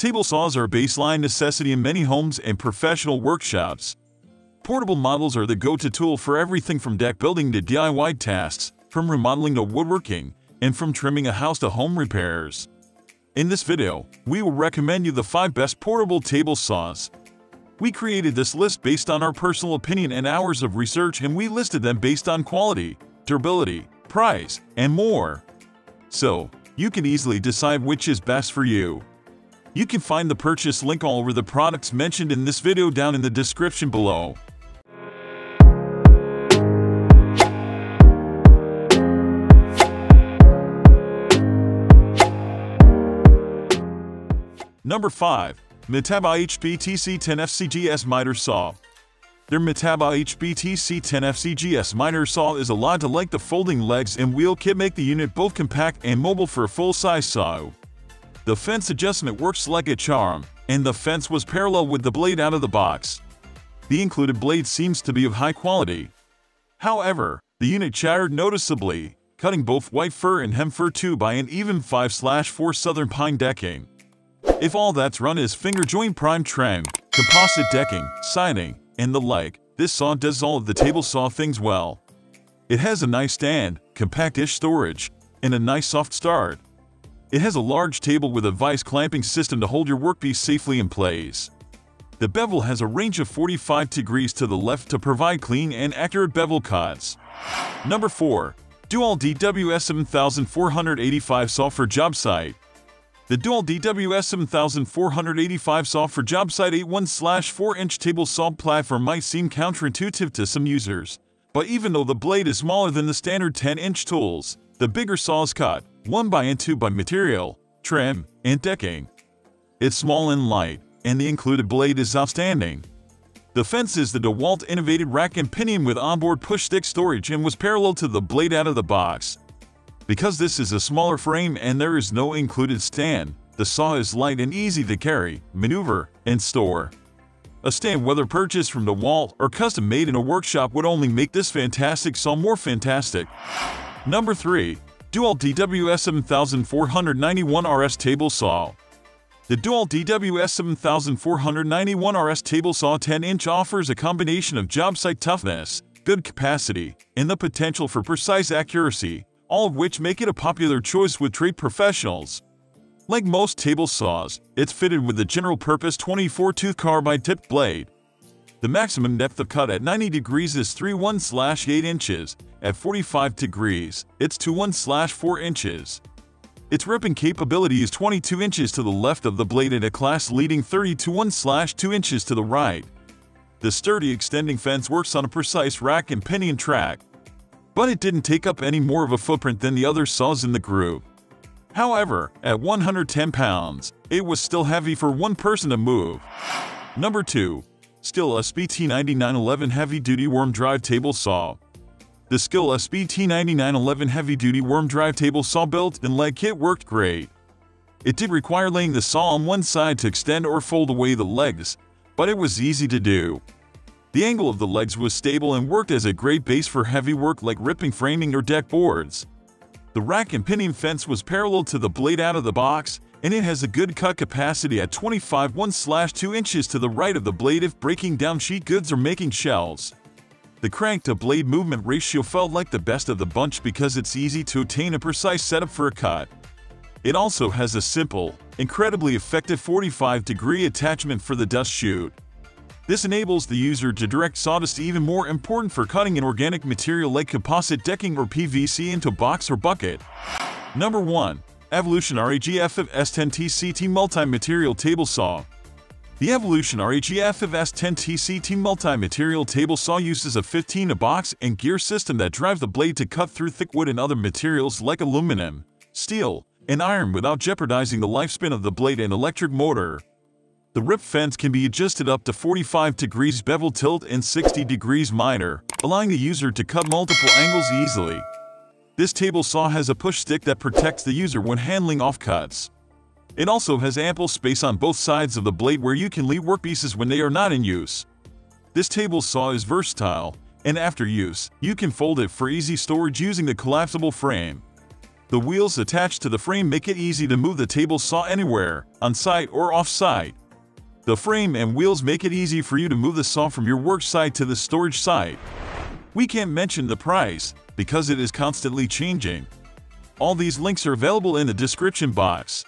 Table saws are a baseline necessity in many homes and professional workshops. Portable models are the go-to tool for everything from deck building to DIY tasks, from remodeling to woodworking, and from trimming a house to home repairs. In this video, we will recommend you the 5 best portable table saws. We created this list based on our personal opinion and hours of research, and we listed them based on quality, durability, price, and more. So, you can easily decide which is best for you. You can find the purchase link all over the products mentioned in this video down in the description below. Number 5. Metabo HBTC10 FCGS Miter Saw. Their Metabo HBTC10 FCGS Miter Saw is a lot to like the folding legs and wheel kit make the unit both compact and mobile for a full-size saw. The fence adjustment works like a charm, and the fence was parallel with the blade out of the box. The included blade seems to be of high quality. However, the unit shattered noticeably, cutting both white fir and hem fir 2 by an even 5/4 southern pine decking. If all that's run is finger joint prime trim, composite decking, siding, and the like, this saw does all of the table saw things well. It has a nice stand, compact-ish storage, and a nice soft start. It has a large table with a vise clamping system to hold your workpiece safely in place. The bevel has a range of 45 degrees to the left to provide clean and accurate bevel cuts. Number 4. DEWALT DWS7485 Saw for Jobsite. The DEWALT DWS7485 Saw for Jobsite 81/4-inch table saw platform might seem counterintuitive to some users, but even though the blade is smaller than the standard 10-inch tools, the bigger saws cut 1x and 2x material, trim, and decking. It's small and light, and the included blade is outstanding. The fence is the DEWALT innovated rack and pinion with onboard push-stick storage and was parallel to the blade out of the box. Because this is a smaller frame and there is no included stand, the saw is light and easy to carry, maneuver, and store. A stand, whether purchased from DEWALT or custom made in a workshop, would only make this fantastic saw more fantastic. Number 3. DEWALT DWS7491 RS Table Saw. The DEWALT DWS7491 RS Table Saw 10-inch offers a combination of job site toughness, good capacity, and the potential for precise accuracy, all of which make it a popular choice with trade professionals. Like most table saws, it's fitted with the general-purpose 24-tooth carbide-tipped blade. The maximum depth of cut at 90 degrees is 31/8 inches. At 45 degrees, it's 21/4 inches. Its ripping capability is 22 inches to the left of the blade and a class-leading 31/2 inches to the right. The sturdy extending fence works on a precise rack and pinion track, but it didn't take up any more of a footprint than the other saws in the group. However, at 110 pounds, it was still heavy for one person to move. Number 2. SKIL SBT9911 Heavy-Duty Worm Drive Table Saw. The SKIL SBT9911 Heavy-Duty Worm Drive Table Saw built-in leg kit worked great. It did require laying the saw on one side to extend or fold away the legs, but it was easy to do. The angle of the legs was stable and worked as a great base for heavy work like ripping framing or deck boards. The rack and pinion fence was parallel to the blade out of the box, and it has a good cut capacity at 25/1/2 inches to the right of the blade if breaking down sheet goods or making shelves. The crank-to-blade movement ratio felt like the best of the bunch because it's easy to attain a precise setup for a cut. It also has a simple, incredibly effective 45-degree attachment for the dust chute. This enables the user to direct sawdust, even more important for cutting an organic material like composite decking or PVC, into box or bucket. Number 1. Evolution RAGF S10TCT Multi-Material Table Saw. The Evolution RAGF S10TCT Multi-Material Table Saw uses a 15-box and gear system that drives the blade to cut through thick wood and other materials like aluminum, steel, and iron without jeopardizing the lifespan of the blade and electric motor. The rip fence can be adjusted up to 45 degrees bevel tilt and 60 degrees miter, allowing the user to cut multiple angles easily. This table saw has a push stick that protects the user when handling offcuts. It also has ample space on both sides of the blade where you can leave workpieces when they are not in use. This table saw is versatile, and after use, you can fold it for easy storage using the collapsible frame. The wheels attached to the frame make it easy to move the table saw anywhere, on-site or off-site. The frame and wheels make it easy for you to move the saw from your work site to the storage site. We can't mention the price, because it is constantly changing. All these links are available in the description box.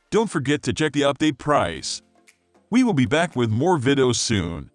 Don't forget to check the update price. We will be back with more videos soon.